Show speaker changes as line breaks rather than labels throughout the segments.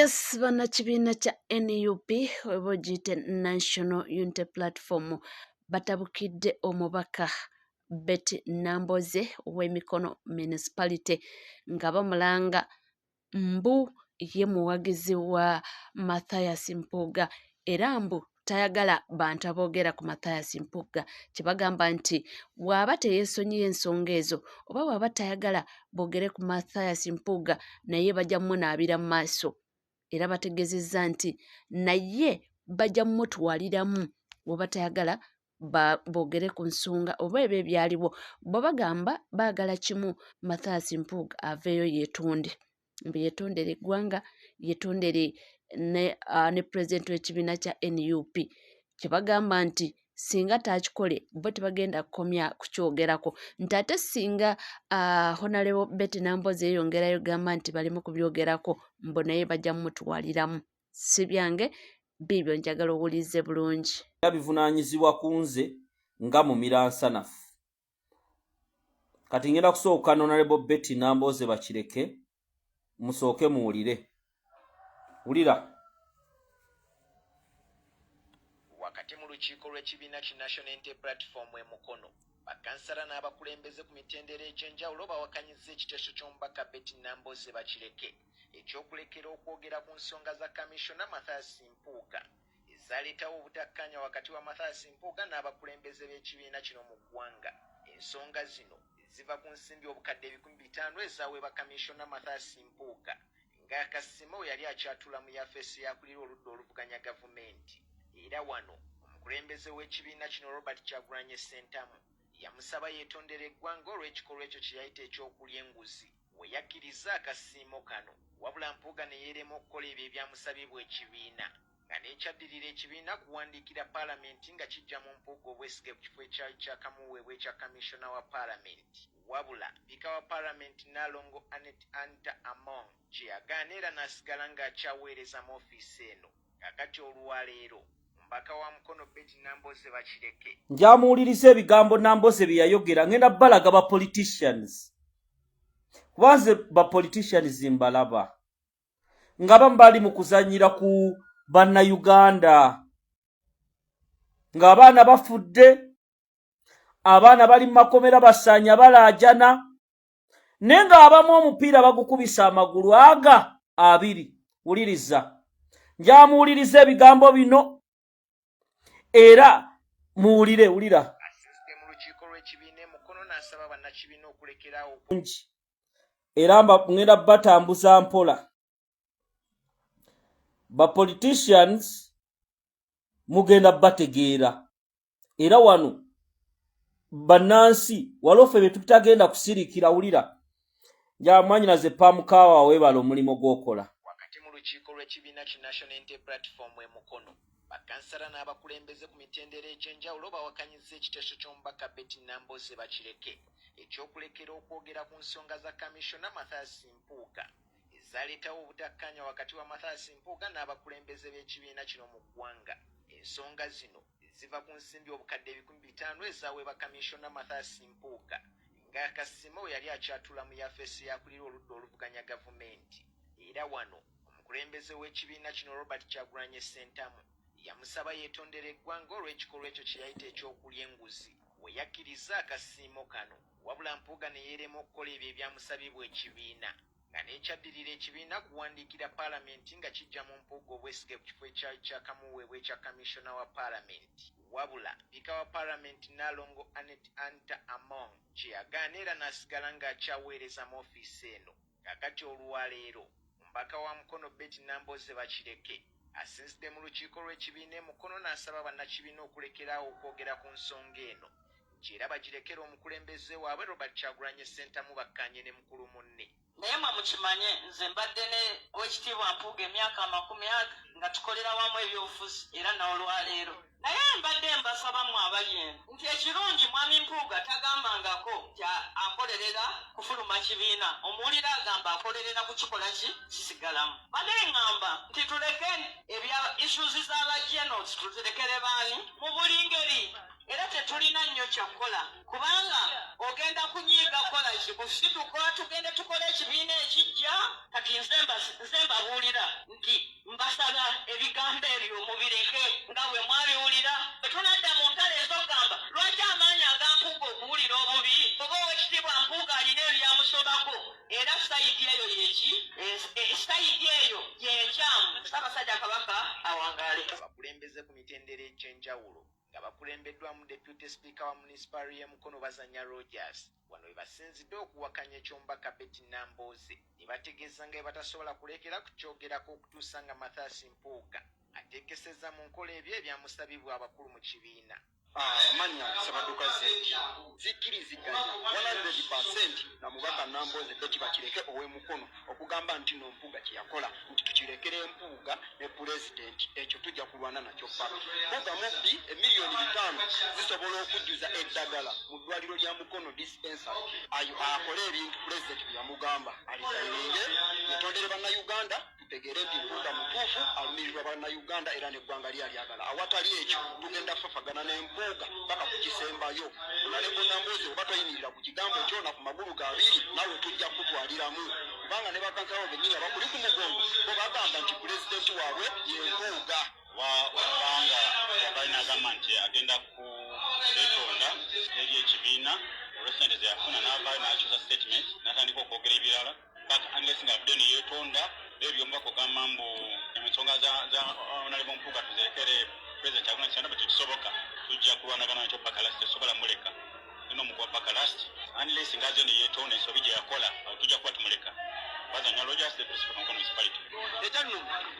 Yes, bannakibiina kya NUP webogiyite National Unity Platform batabukidde omubaka Betty Namboze ow'Emikono Municipality nga bamulanga mbu ye muwagizi wa Mathias Mpuuga era mbu tayagala bantu aboogera ku Mathias Mpuuga kye bagamba nti bw'aba teyeesonyiye ensonga ezo oba bw'aba tayagala boogere ku Mathias Mpuuga naye bajja mmunaabira mu maaso. Era bategezezza nti naye bajja mmutwaliramu bw'oba tayagala boogere ku nsonga oba ebyo ebyaliwo bwe bagamba baagala kimu Mathias Mpuuga aveeyo yeetonde mbu yeetondere eggwanga yeetondere ne pulezidenti w'ekibiina kya NUP kye bagamba nti singa taakikole bo tebagenda kukomya kukyogerako nti ate singa Honorable Betty Namboze yeeyongerayo gamba nti balimu kubyogerako mbu naye bajja mmutwaliramu. Si byange biibyo njagala owulirize bulungi.
Bivunaanyizibwa ku nze nga mumiransanafu. Kati ngenda kusooka Honorable Betty Namboze bakireke musooke muwulire. Wulira.
Wakati mu lukiiko lw'ekibiina ki National Unity Platform Mukono bakansala n'abakulembeze ku mitendera egy'enjawulo bawakanyizza ekiteeso ky'omubaka Betty Namboze bakireke ekyokulekera okwogera ku nsonga za Kamishona Mathias Mpuuga ezaleetawo obutakkaanya wakati wa Mathias Mpuuga n'abakulembeze b'ekibiina kino mu ggwanga. Ensonga zino ziva ku nsimbi obukadde 500 ezaweebwa Kamishona Mathias Mpuuga ng'akasimo yali akyatula mu yafeesi yakulira oludda oluvuganya gavumenti. Era wano omukulembeze w'ekibiina kino Robert Kyagulanyi Ssentamu yamusaba yeetondera eggwanga olw'ekikolwa ekyo kye yayita ekyokulya enguzi we yakkiriza akasiimo kano wabula Mpuuga ne yeerema okukola ebyo ebyamusabibwa ekibiina nga n'ekyaddirira ekibiina kuwandiikira paalamenti nga kijja mu Mpuuga obwesige ku kifo ekyali kyakamuweebwa ekya kamishona wa paalamenti. Wabula Sipiika wa paalamenti Nalongo Anita Among kye yagaana era n'asigala ng'akyaweereza mu ofiisi eno. Kakati olwaleero Mbaka wa Mukono Betty Namboze bakireke.
Njamuwuliriza ebigambo Namboze bye yayogera ngenda balaga ba politicians. Kubanze ba politicians mbalaba. Ngaba mbali mu kuzanyira ku bannayuganda. Ng'abaana bafudde, abaana bali mu makomera basaanya balaajana, naye ng'abamu omupiira bagukubisa amagulu aga 2. Wuliriza. Njamuwuliriza ebigambo bino. Era muwulire wulira.
Asiste mu lukiiko lw'ekibiina Mukono n'asaba bannakibiina okulekerawo
era ngenda batambuza mpola. Ba politicians mugenda bategeera. Era wano bannansi walofe bye tutagenda kusirikira wulira. Njamwanyinaze pamukaawa webala omulimu gw'okola.
Wakati mu lukiiko lw'ekibiina ki National Unity Platform Mukono bakansala n'abakulembeze ku mitendera egy'enjawulo bawakanyizza ekiteeso ky'omubaka Betty Namboze bakireke ekyokulekera okwogera ku nsonga za Kamishona Mathias Mpuuga ezaleetawo obutakkaanya wakati wa Mathias Mpuuga n'abakulembeze b'ekibiina kino mu ggwanga. Ensonga zino ziva ku nsimbi obukadde 500 ezaweebwa Kamishona Mathias Mpuuga ng'akasimo yali akyatula mu yafeesi yakulira oludda oluvuganya gavumenti. Era wano omukulembeze w'ekibiina kino Robert Kyagulanyi Ssentamu yamusaba yeetondera eggwanga olw'ekikolwa ekyo kye yayita ekyokulya enguzi we yakkiriza akasiimo kano wabula Mpuuga ne yeerema okukola ebyo ebyamusabibwa ekibiina nga n'ekyaddirira ekibiina kuwandiikira paalamenti nga kijja mu Mpuuga obwesige ku kifo ekyali kyakamuweebwa ekya kamishona wa paalamenti. Wabula Sipiika wa paalamenti Nalongo Anita Among kye yagaana era n'asigala ng'akyaweereza mu ofiisi eno. Kakati olwaleero Mbaka wa Mukono Betty Namboze bakireke asinzidde mu lukiiko lw'ekibiina Mukono n'asaba bannakibiina okulekerawo okwogera ku nsonga eno era bagirekera omukulembeze waabwe Robert Kyagulanyi Ssentamu bakkaanye ne mukulu munne.
Naye mwe mukimanye nze mbadde ne Oweekitiibwa Mpuuga emyaka 40 nga tukolera wamu ebyobufuzi era n'olwaleero. Naye mbadde mbasabamu abali eno nti ekirungi mwami Mpuuga tagambangako akolerera kufuluma kibiina omuwulira agamba akolerera ku kikola kisigalamu. Bade ngamba nti tuleke ebya issues z'abajeno tuzirekere baani mu buli ngeri era tetulina nnyo kyakukola kubanga ogenda kunyiiga kola kibusituka tugende tukole ekibiina ekijja kati nze mbabuulira nti mbasaba ebigambo ebyo mubireke nga bwe mwabiwulira bwe tunadda mu ntale ez'ogamba lwaki amaanyi agampuuga okuwulira obubi oba owekitiibwa mpuuga alina ebyamusobako era sayidi eyo yeki sayidi eyo yenkyamu ssaabasajja kabaka awangaale
abakulembeze ku mitendera egy'enjawulo nga bakulembeddwamu deputy speaker wa municipal y'e Mukono Bazanya Rogers wano we basinzidde okuwakanya eky'omubaka Betty Nambooze ne bategeeza nga batasobola kulekera kukyogerako okutuusa nga Mathias Mpuuga ateekesezza mu nkola ebyo ebyamusabibwa abakulu mu kibiina.
Amanya sabaduka zikkiriziganya 100% na mubaka Nambooze Betty bakireke owe Mukono okugamba nti no Mpuuga kyeyakola nti tukirekere Mpuuga ne president ekyo tujja kulwana nakyo paka. Mpuuga mubbi emiliyoni 5 zisobola okujjuza eddagala mu ddwaliro lya Mukono dispensary ayo akole ebintu president byamugamba alisayinge yetondere bannayuganda tutegere nti Mpuuga mutuufu alumirirwa bannayuganda era neggwanga lyagala awatali ekyo tugenda fafagana n'Empuuga paka kukisembayo naleko Nambooze oba toyimirira ku kigambo ekyo na ku magulu gabiri nawe tujja kutwaliramu kubanga ne bakansalawo bennyini abakuli ku mugongo bo bagamba nti pulezidenti waabwe y'Empuuga
wabanga balina agamba nti agenda kuleetonda eri ekibiina olwesente zeyafuna n'avaayo n'akyusa statement n'atandika okwogera ebirala paka unless nga abudde neyeetonda ebyomubaka ogamba mbu ensonga za Honorable Mpuuga tuzirekere president aguna kisana bwe tekisoboka tujja kulwanagana nakyo paka last tesobola muleka ino mukuwa paka last unless nga aze neyeetonda ensobi gye yakola awo tujja kuba tumuleka Bazanya Rogers the principal Mukono municipality
ekyanno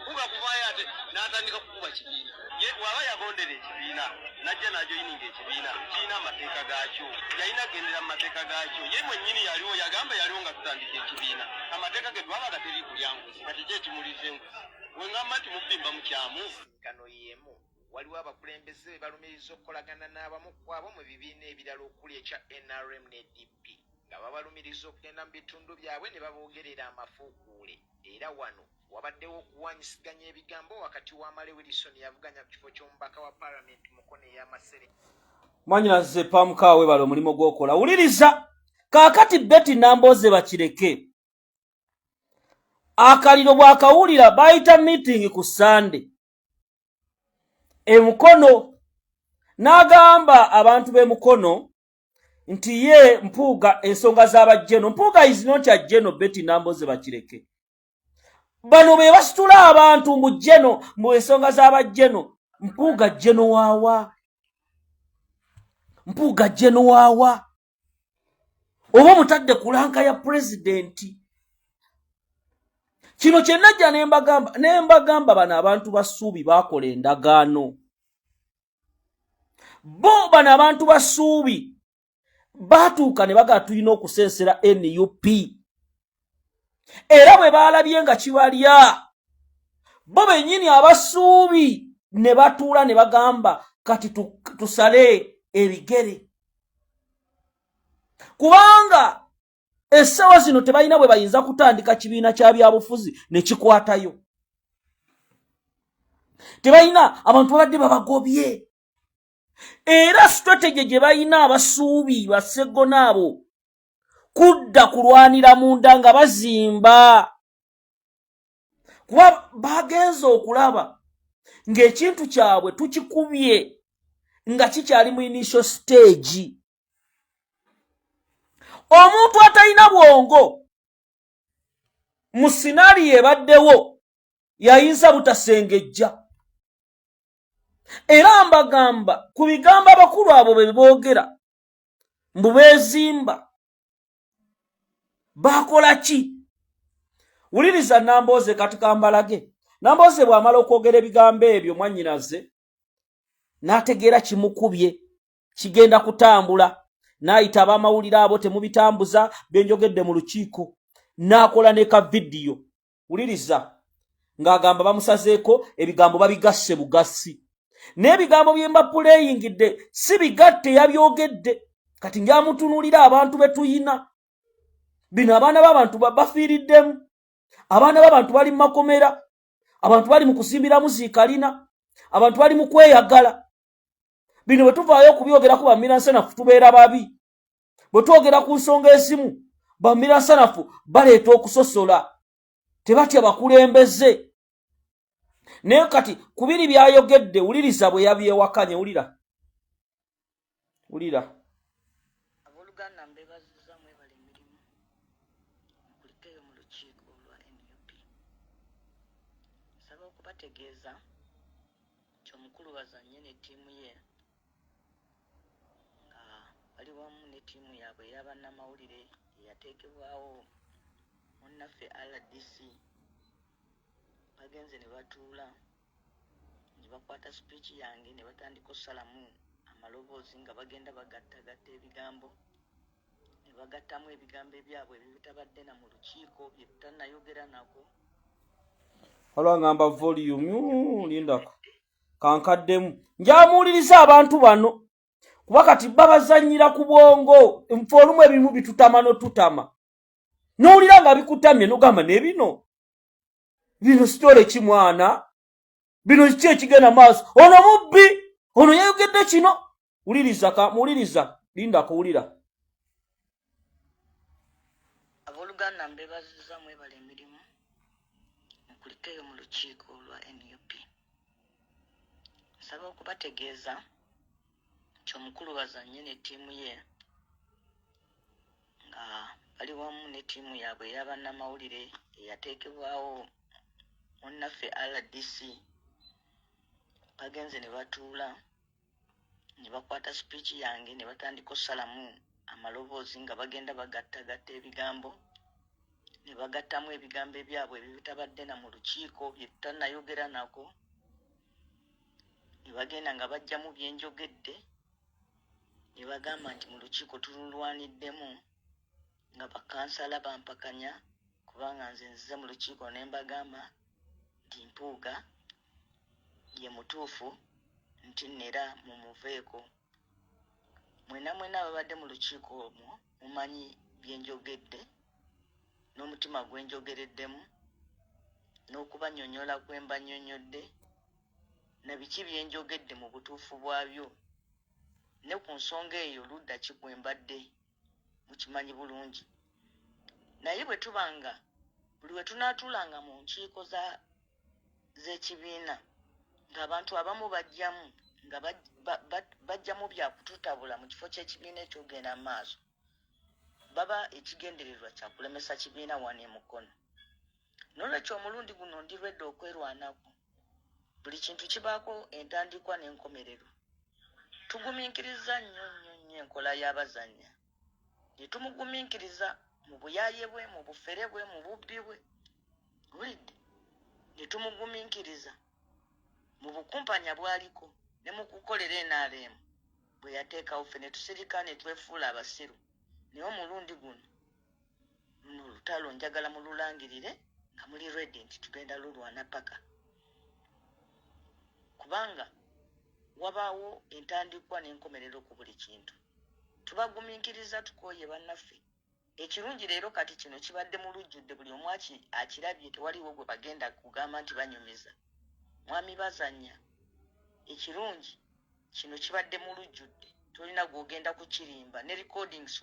kuba kuvaayo ate n'atandika kukuba kibiina ye waba yagondera ekibiina najja najo yininga ekibiina kirina amateeka gaakyo yalina gendera mu mateeka gaakyo ye mwennyini yaliwo yagamba yaliwo nga tutandika ekibiina amateeka ge twabaga teri kulyanguzi kati kye kimulize enguzi weŋŋamba nti mubbimba mukyamu
nkano y'emu waliwo abakulembeze be balumiriza okukolagana n'abamu ku abo mu bibiina ebirala okuli ekya NRM ne DP nga babalumiriza okugenda mu bitundu byabwe ne baboogerera amafuukuule era wano wabaddewo okuwanyisiganya ebigambo wakati wa Male Wilson yavuganya ku kifo ky'omubaka wa paalamenti Mukono ey'Amasere.
Mwanyinaze pamukaawe bali omulimu gw'okola wuliriza kaakati Betty Nambooze bakireke akaliro bwakawulira bayita meeting ku Sunday e Mukono n'agamba abantu b'e Mukono nti ye Mpuuga ensonga z'abajjeno Mpuuga is not a jeno Betty Nambooze bakireke bano be basitula abantu mu jeno mu ensonga z'abajjeno Mpuuga jeno waawa Mpuuga jeno waawa oba mutadde kulanka ya presidenti kino kye najja nembagamba bano abantu basuubi bakola endagaano bo bano abantu basuubi batuuka ne baga tulina okusensera NUP era bwe baalabye nga kibalya bo bennyini abasuubi ne batuula ne bagamba kati tusale ebigere kubanga essawa zino tebalina bwe bayinza kutandika kibiina kya byabufuzi ne kikwatayo tebalina abantu babadde babagobye era strategy gye balina abasuubi bassegona abo kudda kulwanira munda nga bazimba kuba bagenza okulaba ng'ekintu kyabwe tukikubye nga kikyali mu initial stage omuntu atalina bwongo mu scenario ebaddewo yayinza butasengejja era mbagamba ku bigambo abakulu abo be boogera mbu beezimba bakola ki wuliriza Nambooze kati kambalage Nambooze bw'amala okwogera ebigambo ebyo mwannyinaze n'ategeera kimukubye kigenda kutambula n'ayita ab'amawulire abo temubitambuza byenjogedde mu lukiiko n'akola ne ka vidiyo wuliriza ng'agamba bamusazeeko ebigambo babigasse bugasi n'ebigambo bye mbapuleyingidde si bigatte yabyogedde kati ng'amutunuulira abantu be tuyina bino abaana b'abantu bafiiriddemu abaana b'abantu bali mu makomera abantu bali mu kusimbiramu ziikalina, abantu bali mu kweyagala. Bino bwe tuvaayo okubyogerako bamira nsanafu tubeera babi. Bwe twogera ku nsonga esimu bamira nsanafu baleeta okusosola. Tebatya bakulembeze. Naye kati ku biri byayogedde wuliriza bwe yabyewakanye. Wulira.
Abooluganda mbeebaziza mwebale emirimu mukulikeyo mu lukiiko olwa NUP. Nsaba okubategeeza nti omukulu bazannye ne ttiimu ye nga bali wamu ne ttiimu yaabwe ey'abannamawulire eyateekebwawo munnaffe RDC. Bagenze ne batuula ne bakwata sipiiki yange ne batandika ossalamu amaloboozi nga bagenda bagattagatta ebigambo ne bagattamu ebigambo ebyabwe ebitabadde na mu lukiiko bye tutannayogera nako.
Olwangamba volume lindako kankaddemu njamuwuliriza abantu bano kuba kati babazannyira ku bwongo nfe olumu ebimu bitutama n'otutama n'owulira nga bikutamye n'ogamba n'ebino sitole kimwana bino kiki ekigenda maaso ono mubbi ono yayogedde kino. Muwuliriza lindako wulira.
Abooluganda mbeebaziza mwebale emirimu mukulikeyo mu lukiiko olwa NUP. Nsaba okubategeeza nti omukulu bazannye ne ttiimu ye nga bali wamu ne ttiimu yaabwe ey'abannamawulire eyateekebwawo munnaffe RDC. Bagenze ne batuula ne bakwata sipiiki yange ne batandika ossalamu amaloboozi nga bagenda bagattagatta ebigambo ne bagattamu ebigambo ebyabwe ebitabadde na mu lukiiko bye tutannayogera nako. Ne bagenda nga bajjamu byenjogedde ne bagamba nti mu lukiiko tululwaniddemu nga bakansala bampakanya kubanga nze nzize mu lukiiko ne mbagamba nti Mpuuga ye mutuufu nti nera mumuveeko. Mwena ababadde mu lukiiko omwo mumanyi byenjogedde n'omutima gwenjogereddemu n'okubanyonyola kwe mbanyonyodde na biki byenjogedde mu butuufu bwabyo ne ku nsonga eyo ludda ki gwe mbadde mukimanyi bulungi. Naye bwe tubanga buli we tunaatuulanga mu nkiiko z'ekibiina ng'abantu abamu bajjamu nga bajjamu byakututabula mu kifo ky'ekibiina ekyogenda mu maaso, baba ekigendererwa kyakulemesa kibiina wano e Mukono. N'olwekyo omulundi guno ndirwedde okwerwanako. Buli kintu kibaako entandikwa n'enkomerero. Tugumiikiriza nnyo enkola y'abazannya. Ne tumugumiikiriza mu buyaaye bwe, mu bufere bwe, mu bubbi bwe. Wulidde? Ne tumugumiikiriza mu bukumpanya bwaliko ne mu kukolera NRM bwe yateekawo ffe ne tusirika ne twefuula abasiru. Naye omulundi guno luno olutalo njagala mululangirire nga muli ready nti tugenda lulwana paka. Kubanga wabaawo entandikwa n'enkomerero ku buli kintu. Tubagumiikiriza tukooye bannaffe. Ekirungi leero kati kino kibadde mu lujjudde buli omu akirabye tewaliwo gwe bagenda kugamba nti banyumiza. Mwami bazannya. Ekirungi kino kibadde mu lujjudde. Tolina gw'ogenda kukirimba ne recordings